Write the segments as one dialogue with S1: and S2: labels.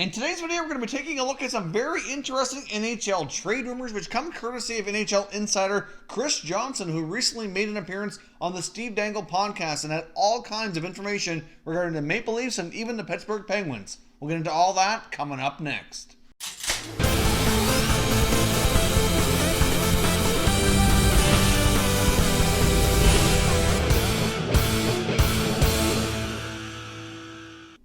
S1: In today's video, we're going to be taking a look at some very interesting NHL trade rumors, which come courtesy of NHL insider Chris Johnston, who recently made an appearance on the Steve Dangle Podcast and had all kinds of information regarding the Maple Leafs and even the Pittsburgh Penguins. We'll get into all that coming up next.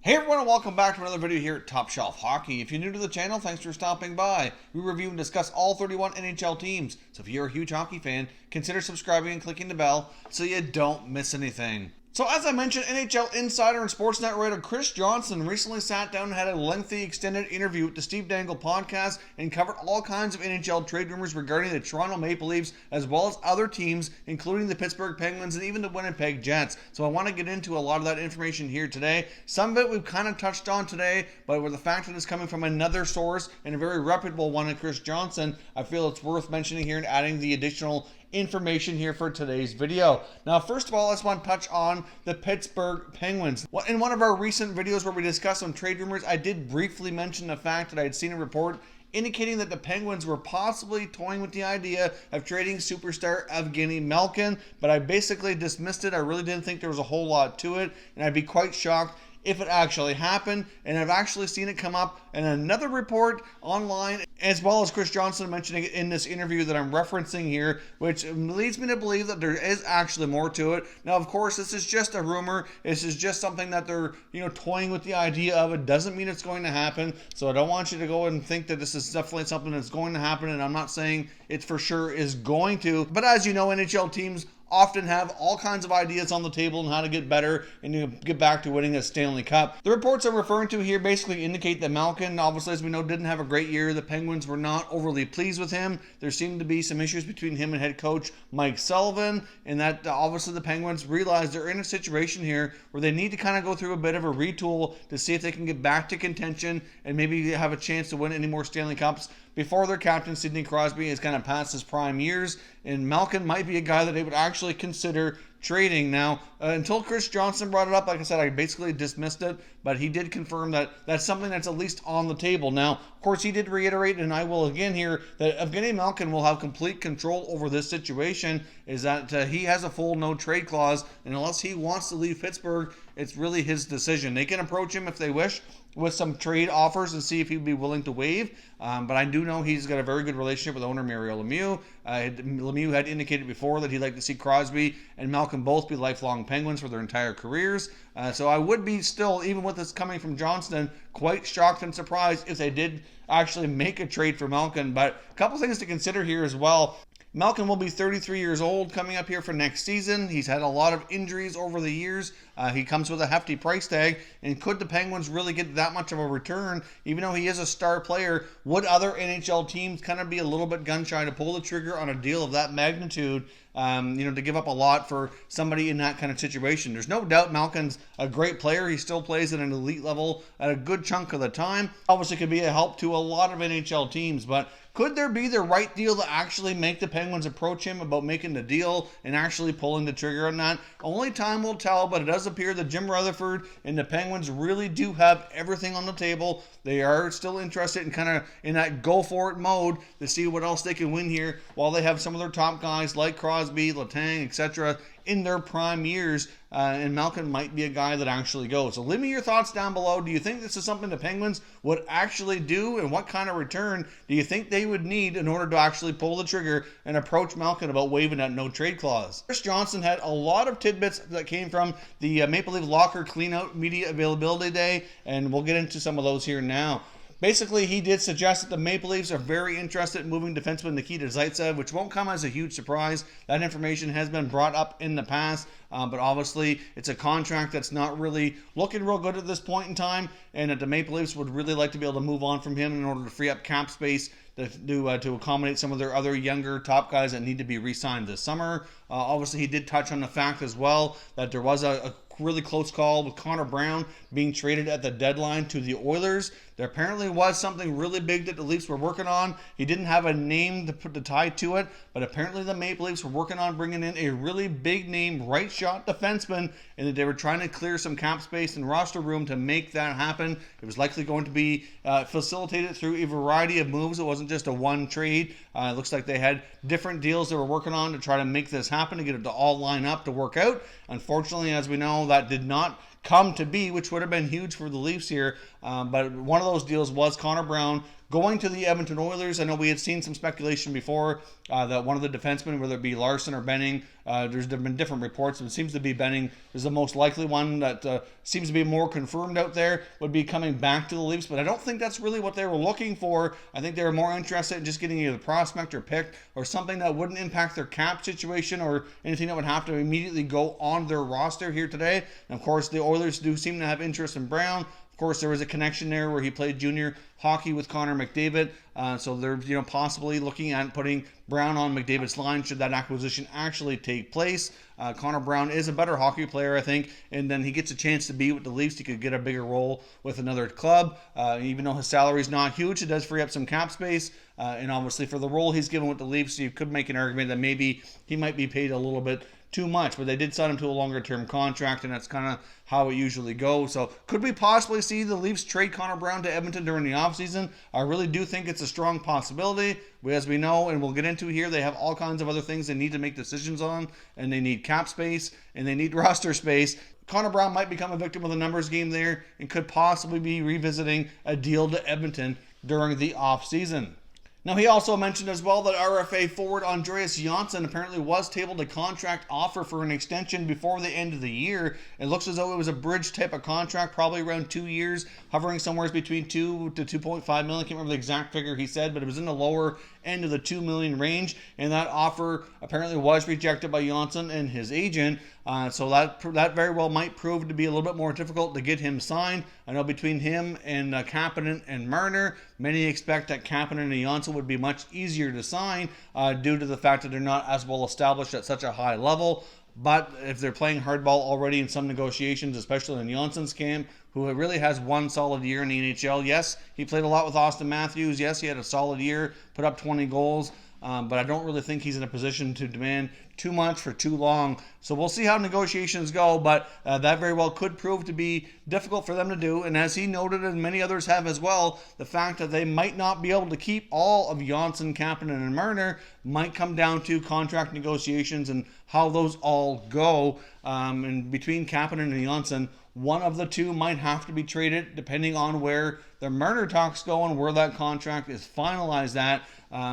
S1: Hey everyone, and welcome back to another video here at Top Shelf Hockey. If you're new to the channel, thanks for stopping by. We review and discuss all 31 NHL teams, so if you're a huge hockey fan, consider subscribing and clicking the bell so you don't miss anything. So as I mentioned, NHL insider and Sportsnet writer Chris Johnston recently sat down and had a lengthy extended interview with the Steve Dangle Podcast and covered all kinds of NHL trade rumors regarding the Toronto Maple Leafs as well as other teams, including the Pittsburgh Penguins and even the Winnipeg Jets. So I want to get into a lot of that information here today. Some of it we've kind of touched on today, but with the fact that it's coming from another source and a very reputable one in Chris Johnston, I feel it's worth mentioning here and adding the additional information here for today's video. Now, first of all, I just want to touch on the Pittsburgh Penguins. In one of our recent videos where we discussed some trade rumors, I did briefly mention the fact that I had seen a report indicating that the Penguins were possibly toying with the idea of trading superstar Evgeni Malkin, but I basically dismissed it. I really didn't think there was a whole lot to it, and I'd be quite shocked if it actually happened, and I've actually seen it come up in another report online, as well as Chris Johnston mentioning it in this interview that I'm referencing here, which leads me to believe that there is actually more to it. Now, of course, this is just a rumor. This is just something that they're, toying with the idea of. It doesn't mean it's going to happen, so I don't want you to go and think that this is definitely something that's going to happen, and I'm not saying it for sure is going to, but as you know, NHL teams often have all kinds of ideas on the table on how to get better and to get back to winning a Stanley Cup. The reports I'm referring to here basically indicate that Malkin, obviously, as we know, didn't have a great year. The Penguins were not overly pleased with him. There seemed to be some issues between him and head coach Mike Sullivan, and that obviously the Penguins realize they're in a situation here where they need to kind of go through a bit of a retool to see if they can get back to contention and maybe have a chance to win any more Stanley Cups before their captain, Sidney Crosby, is kind of past his prime years, and Malkin might be a guy that they would actually consider trading. Now, until Chris Johnston brought it up, like I said, I basically dismissed it, but he did confirm that that's something that's at least on the table. Now, of course, he did reiterate, and I will again here, that Evgeni Malkin will have complete control over this situation, is that he has a full no-trade clause, and unless he wants to leave Pittsburgh, it's really his decision. They can approach him if they wish with some trade offers and see if he'd be willing to waive. But I do know he's got a very good relationship with owner Mario Lemieux. Lemieux had indicated before that he'd like to see Crosby and Malkin both be lifelong Penguins for their entire careers. So I would be still, even with this coming from Johnston, quite shocked and surprised if they did actually make a trade for Malkin. But a couple things to consider here as well. Malkin will be 33 years old coming up here for next season. He's had a lot of injuries over the years. He comes with a hefty price tag. And could the Penguins really get that much of a return? Even though he is a star player, would other NHL teams kind of be a little bit gun-shy to pull the trigger on a deal of that magnitude? To give up a lot for somebody in that kind of situation. There's no doubt Malkin's a great player. He still plays at an elite level at a good chunk of the time. Obviously could be a help to a lot of NHL teams, but could there be the right deal to actually make the Penguins approach him about making the deal and actually pulling the trigger on that? Only time will tell, but it does appear that Jim Rutherford and the Penguins really do have everything on the table. They are still interested in kind of in that go-for-it mode to see what else they can win here while they have some of their top guys like Crosby, Letang, etc. in their prime years, and Malkin might be a guy that actually goes. So leave me your thoughts down below. Do you think this is something the Penguins would actually do, and what kind of return do you think they would need in order to actually pull the trigger and approach Malkin about waiving that no-trade clause? Chris Johnston had a lot of tidbits that came from the Maple Leaf Locker Cleanout Media Availability Day, and we'll get into some of those here now. Basically, he did suggest that the Maple Leafs are very interested in moving defenseman Nikita Zaitsev, which won't come as a huge surprise. That information has been brought up in the past, but obviously it's a contract that's not really looking real good at this point in time, and that the Maple Leafs would really like to be able to move on from him in order to free up cap space to accommodate some of their other younger top guys that need to be re-signed this summer. Obviously, he did touch on the fact as well that there was a really close call with Connor Brown being traded at the deadline to the Oilers. There apparently was something really big that the Leafs were working on. He didn't have a name to put the tie to it, but apparently the Maple Leafs were working on bringing in a really big name right shot defenseman, and that they were trying to clear some cap space and roster room to make that happen. It was likely going to be facilitated through a variety of moves. It wasn't just a one trade. It looks like they had different deals they were working on to try to make this happen, to get it to all line up to work out. Unfortunately, as we know, that did not come to be, which would have been huge for the Leafs here. But one of those deals was Connor Brown going to the Edmonton Oilers. I know we had seen some speculation before that one of the defensemen, whether it be Larson or Benning, there's been different reports, but it seems to be Benning is the most likely one that seems to be more confirmed out there, would be coming back to the Leafs. But I don't think that's really what they were looking for. I think they were more interested in just getting either a prospect or pick or something that wouldn't impact their cap situation or anything that would have to immediately go on their roster here today. And of course, the Oilers do seem to have interest in Brown. Of course, there was a connection there where he played junior hockey with Connor McDavid, so they're possibly looking at putting Brown on McDavid's line should that acquisition actually take place. Connor Brown is a better hockey player, I think, and then he gets a chance to be with the Leafs. He could get a bigger role with another club. Even though his salary is not huge, it does free up some cap space, and obviously for the role he's given with the Leafs, you could make an argument that maybe he might be paid a little bit too much, but they did sign him to a longer term contract, and that's kind of how it usually goes. So could we possibly see the Leafs trade Connor Brown to Edmonton during the offseason? I really do think it's a strong possibility. As we know, and we'll get into here, they have all kinds of other things they need to make decisions on, and they need cap space, and they need roster space. Connor Brown might become a victim of the numbers game there and could possibly be revisiting a deal to Edmonton during the offseason. Now, he also mentioned as well that RFA forward Andreas Johnsson apparently was tabled a contract offer for an extension before the end of the year. It looks as though it was a bridge type of contract, probably around 2 years, hovering somewhere between 2 to 2.5 million. I can't remember the exact figure he said, but it was in the lower end of the 2 million range, and that offer apparently was rejected by Johnsson and his agent. So that very well might prove to be a little bit more difficult to get him signed. I know between him and Kapanen and Marner, many expect that Kapanen and Johnsson would be much easier to sign due to the fact that they're not as well established at such a high level. But if they're playing hardball already in some negotiations, especially in Johnsson's camp, who really has one solid year in the NHL. Yes, he played a lot with Austin Matthews. Yes, he had a solid year, put up 20 goals. But I don't really think he's in a position to demand too much for too long. So we'll see how negotiations go, but that very well could prove to be difficult for them to do. And as he noted, and many others have as well, the fact that they might not be able to keep all of Johnsson, Kapanen, and Marner might come down to contract negotiations and how those all go. And between Kapanen and Johnsson, one of the two might have to be traded depending on where the Marner talks go and where that contract is finalized at.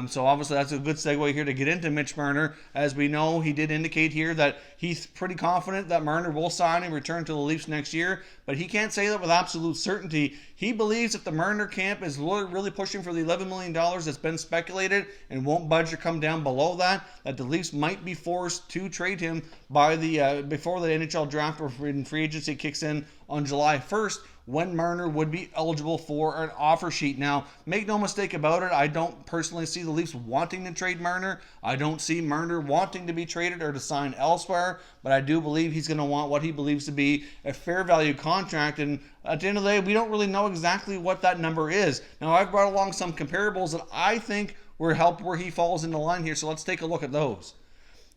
S1: So obviously that's a good segue here to get into Mitch Marner. As we know, he did indicate here that he's pretty confident that Marner will sign and return to the Leafs next year, but he can't say that with absolute certainty. He believes if the Marner camp is really pushing for the $11 million that's been speculated and won't budge or come down below that the Leafs might be forced to trade him by the before the NHL draft or free agency kicks in on July 1st, when Marner would be eligible for an offer sheet. Now, make no mistake about it, I don't personally see the Leafs wanting to trade Marner. I don't see Marner wanting to be traded or to sign elsewhere, but I do believe he's going to want what he believes to be a fair value contract, and at the end of the day, we don't really know exactly what that number is. Now, I've brought along some comparables that I think will help where he falls in the line here, so let's take a look at those.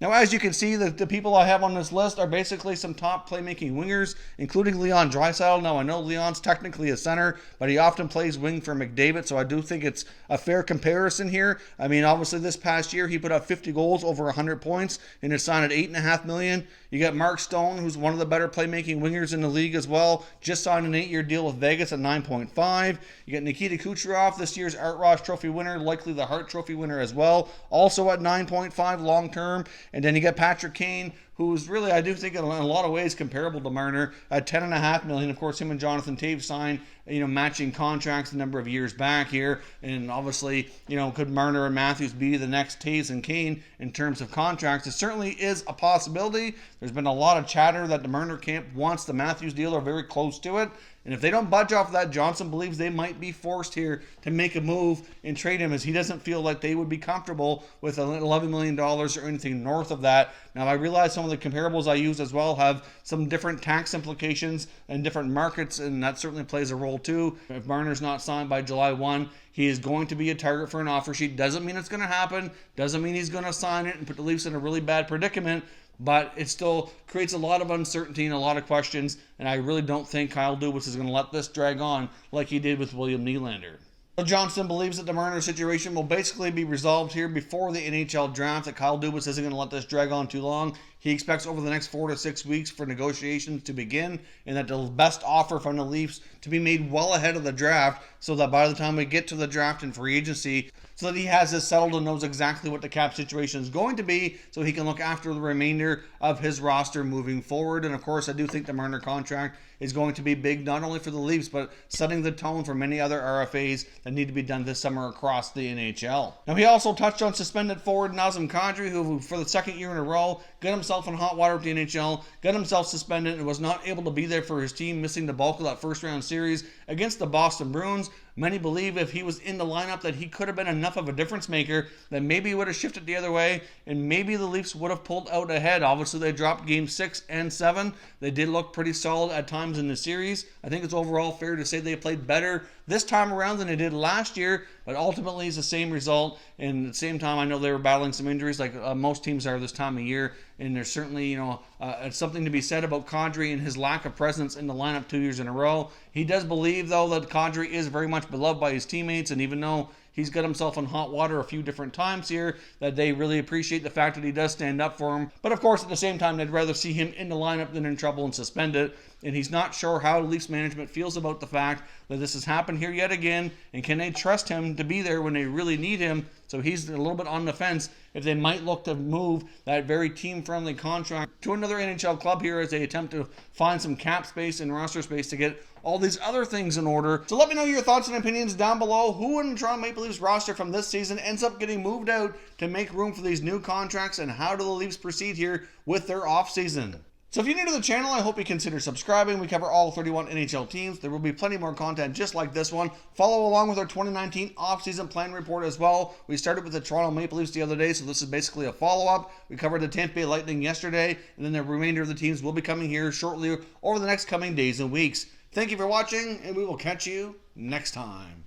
S1: Now, as you can see, the people I have on this list are basically some top playmaking wingers, including Leon Draisaitl. Now, I know Leon's technically a center, but he often plays wing for McDavid, so I do think it's a fair comparison here. I mean, obviously, this past year, he put up 50 goals, over 100 points, and is signed at $8.5 million. You got Mark Stone, who's one of the better playmaking wingers in the league as well, just signed an 8-year deal with Vegas at $9.5. You got Nikita Kucherov, this year's Art Ross Trophy winner, likely the Hart Trophy winner as well, also at $9.5 long term. And then you got Patrick Kane, who's really, I do think, in a lot of ways comparable to Marner at $10.5 million. Of course, him and Jonathan Toews signed, matching contracts a number of years back here. And obviously, could Marner and Matthews be the next Toews and Kane in terms of contracts? It certainly is a possibility. There's been a lot of chatter that the Marner camp wants the Matthews deal or very close to it. And if they don't budge off that, Johnston believes they might be forced here to make a move and trade him, as he doesn't feel like they would be comfortable with $11 million or anything north of that. Now, I realize some some of the comparables I used as well have some different tax implications and different markets, and that certainly plays a role too. If Marner's not signed by July 1, he is going to be a target for an offer sheet. Doesn't mean it's going to happen. Doesn't mean he's going to sign it and put the Leafs in a really bad predicament. But it still creates a lot of uncertainty and a lot of questions, and I really don't think Kyle Dubas is going to let this drag on like he did with William Nylander. Johnston believes that the Marner situation will basically be resolved here before the NHL draft, that Kyle Dubas isn't going to let this drag on too long. He expects over the next 4 to 6 weeks for negotiations to begin, and that the best offer from the Leafs to be made well ahead of the draft, so that by the time we get to the draft and free agency, so that he has this settled and knows exactly what the cap situation is going to be, so he can look after the remainder of his roster moving forward. And of course, I do think the Marner contract is going to be big, not only for the Leafs, but setting the tone for many other RFAs that need to be done this summer across the NHL. Now, he also touched on suspended forward Nazem Kadri, who for the second year in a row got himself in hot water with the NHL, got himself suspended, and was not able to be there for his team, missing the bulk of that first round series against the Boston Bruins. Many believe if he was in the lineup that he could have been enough of a difference maker that maybe he would have shifted the other way, and maybe the Leafs would have pulled out ahead. Obviously, they dropped Game 6 and 7. They did look pretty solid at times in the series. I think it's overall fair to say they played better this time around than they did last year, but ultimately it's the same result. And at the same time, I know they were battling some injuries like most teams are this time of year, and there's certainly, something to be said about Kadri and his lack of presence in the lineup 2 years in a row. He does believe, though, that Kadri is very much beloved by his teammates, and even though he's got himself in hot water a few different times here, that they really appreciate the fact that he does stand up for him. But of course, at the same time, they'd rather see him in the lineup than in trouble and suspended. And he's not sure how Leafs management feels about the fact that this has happened here yet again, and can they trust him to be there when they really need him. So he's a little bit on the fence if they might look to move that very team-friendly contract to another NHL club here as they attempt to find some cap space and roster space to get all these other things in order. So let me know your thoughts and opinions down below. Who in the Toronto Maple Leafs roster from this season ends up getting moved out to make room for these new contracts, and how do the Leafs proceed here with their offseason? So if you're new to the channel, I hope you consider subscribing. We cover all 31 NHL teams. There will be plenty more content just like this one. Follow along with our 2019 offseason plan report as well. We started with the Toronto Maple Leafs the other day, so this is basically a follow-up. We covered the Tampa Bay Lightning yesterday, and then the remainder of the teams will be coming here shortly over the next coming days and weeks. Thank you for watching, and we will catch you next time.